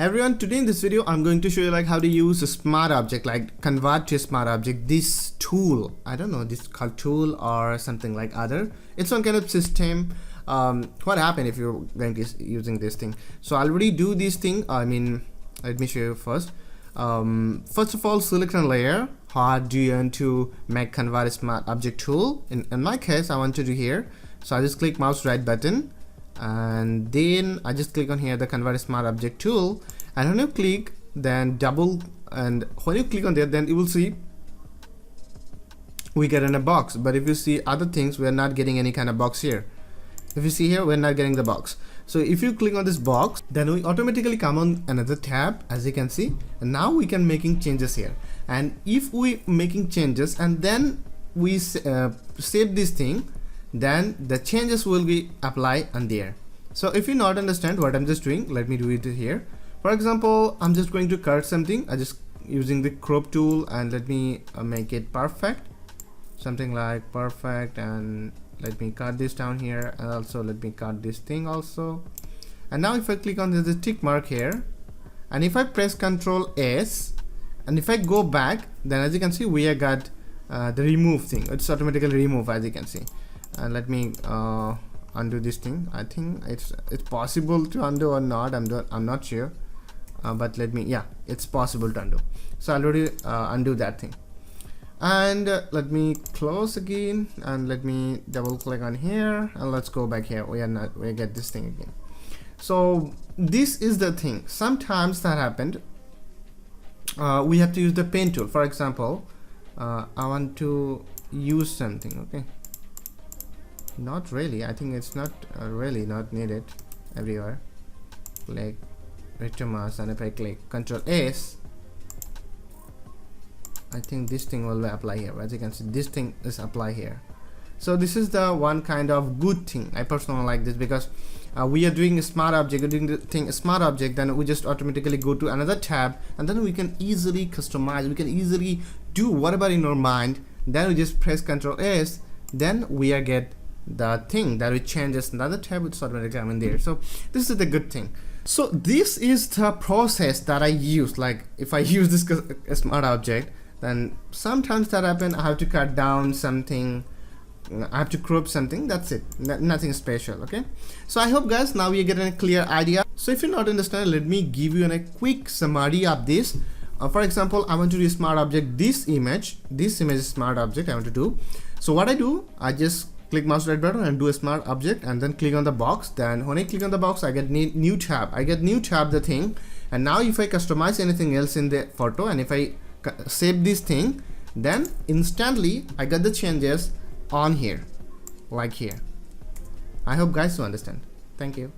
Everyone, today in this video I'm going to show you like how to use a smart object, like convert to a smart object. This tool, I don't know, this called tool or something like other, it's some kind of system. What happened if you're going to using this thing? So I already do this thing. I mean, let me show you first. First of all, silicon layer. How do you want to make convert a smart object tool? In my case, I want to do here, so I just click mouse right button and then I just click on here the convert smart object tool, and when you click then double, and when you click on there then you will see we get in a box. But if you see other things, we are not getting any kind of box here. If you see here, we're not getting the box. So if you click on this box, then we automatically come on another tab, as you can see, and now we can making changes here. And if we making changes and then we save this thing, then the changes will be applied on there. So if you not understand what I'm just doing, let me do it here. For example, I'm just going to cut something. I just using the crop tool, and let me make it perfect, something like perfect, and let me cut this down here, and also let me cut this thing also. And now if I click on the tick mark here, and if I press Ctrl S, and if I go back, then as you can see we have got the remove thing. It's automatically remove, as you can see. And let me undo this thing. I think it's possible to undo or not. I'm not sure, but let me, yeah, it's possible to undo. So I'll already undo that thing, and let me close again, and let me double click on here, and let's go back here. We get this thing again. So this is the thing. Sometimes that happened, we have to use the pen tool. For example, I want to use something, okay, not really, I think it's not really not needed everywhere. Click return mouse, and if I click Ctrl S, I think this thing will apply here. As you can see, this thing is apply here. So this is the one kind of good thing. I personally like this because we are doing a smart object, we're doing the thing a smart object, then we just automatically go to another tab, and then we can easily customize, we can easily do whatever in our mind. Then we just press Ctrl S, then we are get the thing that we changes another tab, it's automatically come in there. So this is the good thing. So this is the process that I use. Like if I use this smart object, then sometimes that happen, I have to cut down something, I have to crop something, that's it, nothing special. Okay, so I hope guys now you get a clear idea. So if you not understand, let me give you a quick summary of this. For example, I want to do a smart object, this image is smart object I want to do. So what I do, I just click mouse right button and do a smart object, and then click on the box. Then when I click on the box, I get new tab, the thing. And now if I customize anything else in the photo, and if I save this thing, then instantly I got the changes on here, like here. I hope guys you understand. Thank you.